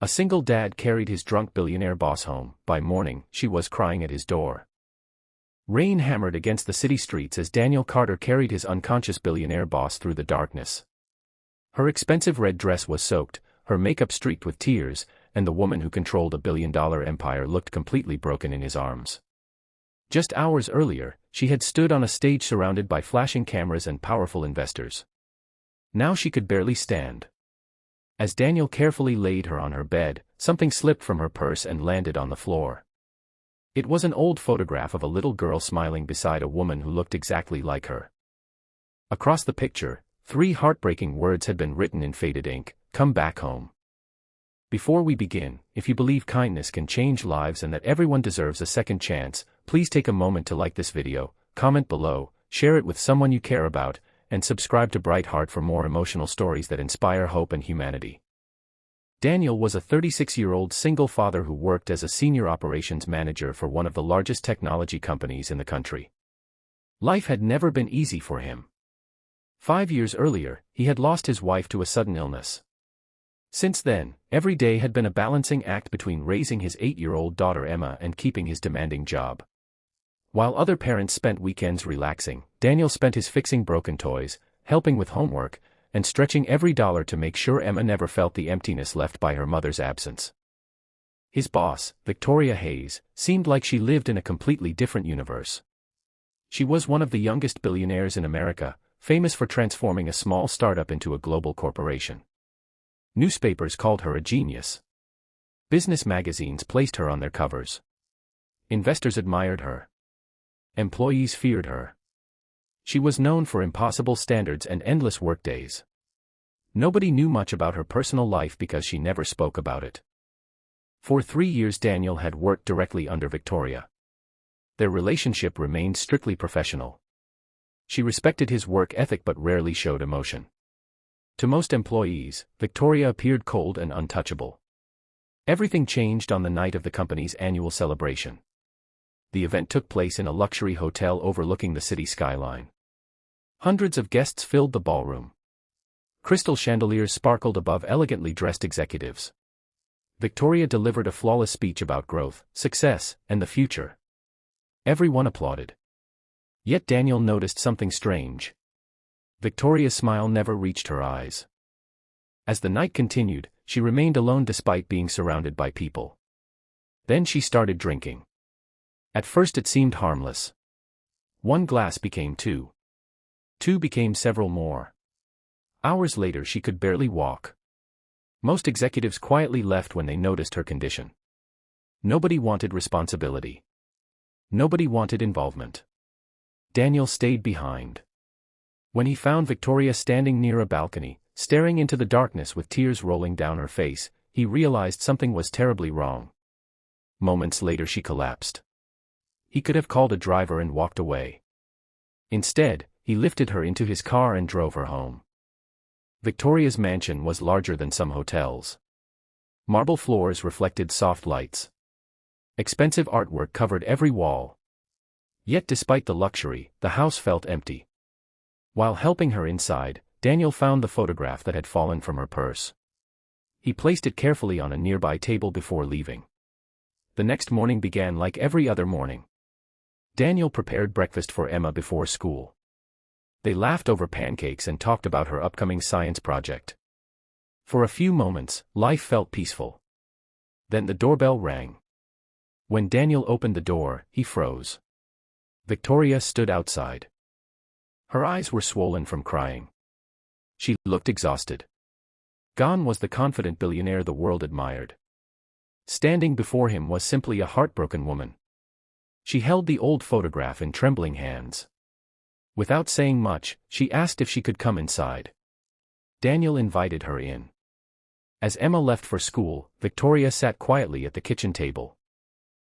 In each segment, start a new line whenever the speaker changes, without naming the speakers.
A single dad carried his drunk billionaire boss home. By morning, she was crying at his door. Rain hammered against the city streets as Daniel Carter carried his unconscious billionaire boss through the darkness. Her expensive red dress was soaked, her makeup streaked with tears, and the woman who controlled a billion-dollar empire looked completely broken in his arms. Just hours earlier, she had stood on a stage surrounded by flashing cameras and powerful investors. Now she could barely stand. As Daniel carefully laid her on her bed, something slipped from her purse and landed on the floor. It was an old photograph of a little girl smiling beside a woman who looked exactly like her. Across the picture, 3 heartbreaking words had been written in faded ink: "Come back home." Before we begin, if you believe kindness can change lives and that everyone deserves a second chance, please take a moment to like this video, comment below, share it with someone you care about, and subscribe to Bright Heart for more emotional stories that inspire hope and humanity. Daniel was a 36-year-old single father who worked as a senior operations manager for one of the largest technology companies in the country. Life had never been easy for him. 5 years earlier, he had lost his wife to a sudden illness. Since then, every day had been a balancing act between raising his 8-year-old daughter Emma and keeping his demanding job. While other parents spent weekends relaxing, Daniel spent his fixing broken toys, helping with homework, and stretching every dollar to make sure Emma never felt the emptiness left by her mother's absence. His boss, Victoria Hayes, seemed like she lived in a completely different universe. She was one of the youngest billionaires in America, famous for transforming a small startup into a global corporation. Newspapers called her a genius. Business magazines placed her on their covers. Investors admired her. Employees feared her. She was known for impossible standards and endless workdays. Nobody knew much about her personal life because she never spoke about it. For 3 years Daniel had worked directly under Victoria. Their relationship remained strictly professional. She respected his work ethic but rarely showed emotion. To most employees, Victoria appeared cold and untouchable. Everything changed on the night of the company's annual celebration. The event took place in a luxury hotel overlooking the city skyline. Hundreds of guests filled the ballroom. Crystal chandeliers sparkled above elegantly dressed executives. Victoria delivered a flawless speech about growth, success, and the future. Everyone applauded. Yet Daniel noticed something strange. Victoria's smile never reached her eyes. As the night continued, she remained alone despite being surrounded by people. Then she started drinking. At first it seemed harmless. 1 glass became 2. 2 became several more. Hours later she could barely walk. Most executives quietly left when they noticed her condition. Nobody wanted responsibility. Nobody wanted involvement. Daniel stayed behind. When he found Victoria standing near a balcony, staring into the darkness with tears rolling down her face, he realized something was terribly wrong. Moments later she collapsed. He could have called a driver and walked away. Instead, he lifted her into his car and drove her home. Victoria's mansion was larger than some hotels. Marble floors reflected soft lights. Expensive artwork covered every wall. Yet despite the luxury, the house felt empty. While helping her inside, Daniel found the photograph that had fallen from her purse. He placed it carefully on a nearby table before leaving. The next morning began like every other morning. Daniel prepared breakfast for Emma before school. They laughed over pancakes and talked about her upcoming science project. For a few moments, life felt peaceful. Then the doorbell rang. When Daniel opened the door, he froze. Victoria stood outside. Her eyes were swollen from crying. She looked exhausted. Gone was the confident billionaire the world admired. Standing before him was simply a heartbroken woman. She held the old photograph in trembling hands. Without saying much, she asked if she could come inside. Daniel invited her in. As Emma left for school, Victoria sat quietly at the kitchen table.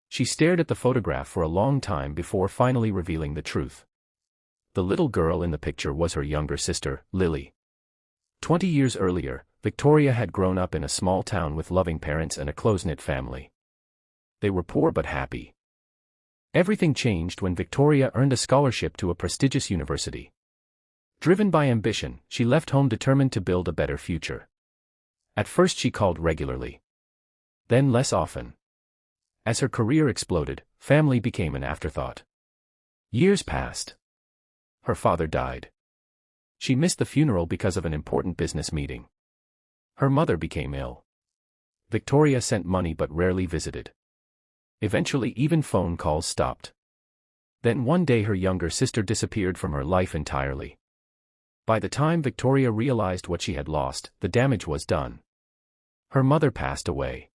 She stared at the photograph for a long time before finally revealing the truth. The little girl in the picture was her younger sister, Lily. 20 years earlier, Victoria had grown up in a small town with loving parents and a close-knit family. They were poor but happy. Everything changed when Victoria earned a scholarship to a prestigious university. Driven by ambition, she left home determined to build a better future. At first she called regularly. Then less often. As her career exploded, family became an afterthought. Years passed. Her father died. She missed the funeral because of an important business meeting. Her mother became ill. Victoria sent money but rarely visited. Eventually even phone calls stopped. Then one day her younger sister disappeared from her life entirely. By the time Victoria realized what she had lost, the damage was done. Her mother passed away.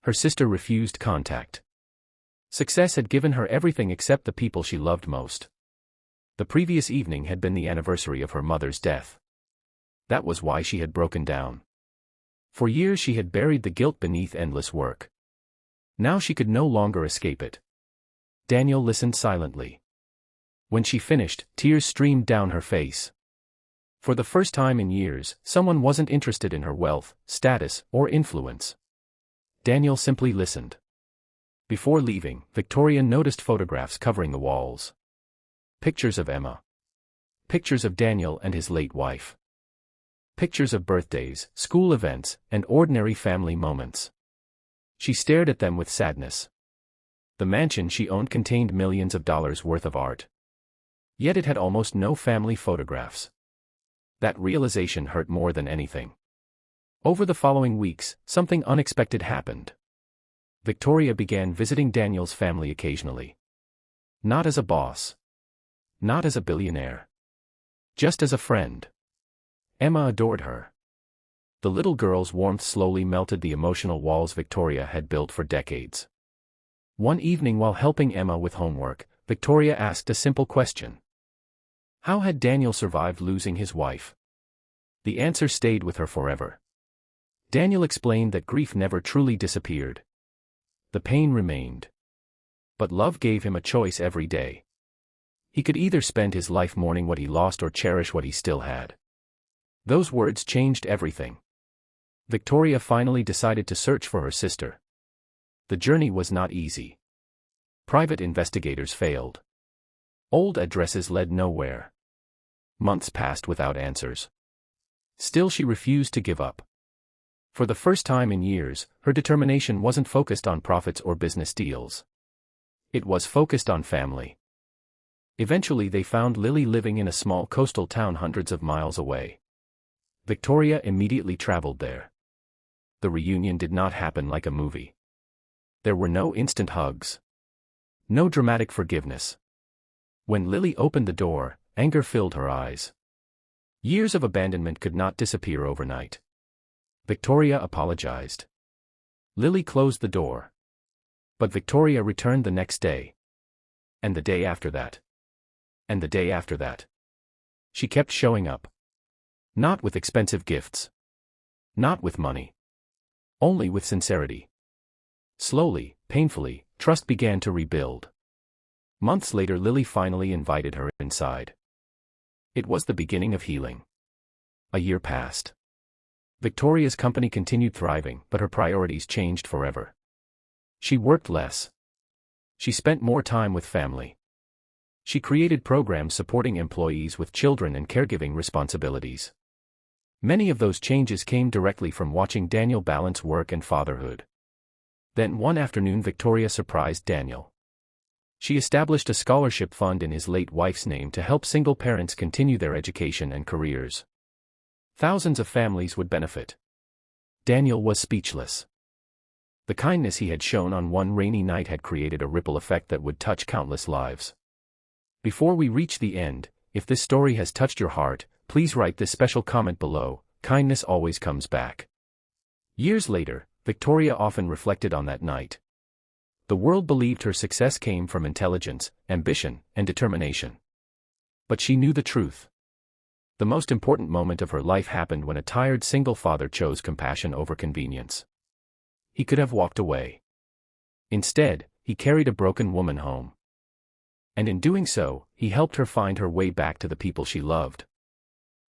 Her sister refused contact. Success had given her everything except the people she loved most. The previous evening had been the anniversary of her mother's death. That was why she had broken down. For years she had buried the guilt beneath endless work. Now she could no longer escape it. Daniel listened silently. When she finished, tears streamed down her face. For the first time in years, someone wasn't interested in her wealth, status, or influence. Daniel simply listened. Before leaving, Victoria noticed photographs covering the walls. Pictures of Emma. Pictures of Daniel and his late wife. Pictures of birthdays, school events, and ordinary family moments. She stared at them with sadness. The mansion she owned contained millions of dollars worth of art. Yet it had almost no family photographs. That realization hurt more than anything. Over the following weeks, something unexpected happened. Victoria began visiting Daniel's family occasionally. Not as a boss. Not as a billionaire. Just as a friend. Emma adored her. The little girl's warmth slowly melted the emotional walls Victoria had built for decades. One evening while helping Emma with homework, Victoria asked a simple question. How had Daniel survived losing his wife? The answer stayed with her forever. Daniel explained that grief never truly disappeared. The pain remained. But love gave him a choice every day. He could either spend his life mourning what he lost or cherish what he still had. Those words changed everything. Victoria finally decided to search for her sister. The journey was not easy. Private investigators failed. Old addresses led nowhere. Months passed without answers. Still she refused to give up. For the first time in years, her determination wasn't focused on profits or business deals. It was focused on family. Eventually they found Lily living in a small coastal town hundreds of miles away. Victoria immediately traveled there. The reunion did not happen like a movie. There were no instant hugs. No dramatic forgiveness. When Lily opened the door, anger filled her eyes. Years of abandonment could not disappear overnight. Victoria apologized. Lily closed the door. But Victoria returned the next day. And the day after that. And the day after that. She kept showing up. Not with expensive gifts. Not with money. Only with sincerity. Slowly, painfully, trust began to rebuild. Months later Lily finally invited her inside. It was the beginning of healing. A year passed. Victoria's company continued thriving, but her priorities changed forever. She worked less. She spent more time with family. She created programs supporting employees with children and caregiving responsibilities. Many of those changes came directly from watching Daniel balance work and fatherhood. Then one afternoon Victoria surprised Daniel. She established a scholarship fund in his late wife's name to help single parents continue their education and careers. Thousands of families would benefit. Daniel was speechless. The kindness he had shown on one rainy night had created a ripple effect that would touch countless lives. Before we reach the end, if this story has touched your heart, please write this special comment below. Kindness always comes back. Years later, Victoria often reflected on that night. The world believed her success came from intelligence, ambition, and determination. But she knew the truth. The most important moment of her life happened when a tired single father chose compassion over convenience. He could have walked away. Instead, he carried a broken woman home. And in doing so, he helped her find her way back to the people she loved.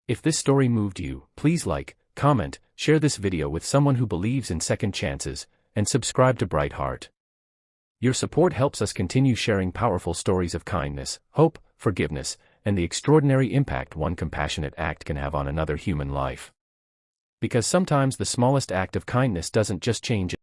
If this story moved you, please like, comment, share this video with someone who believes in second chances, and subscribe to Bright Heart. Your support helps us continue sharing powerful stories of kindness, hope, forgiveness, and the extraordinary impact one compassionate act can have on another human life. Because sometimes the smallest act of kindness doesn't just change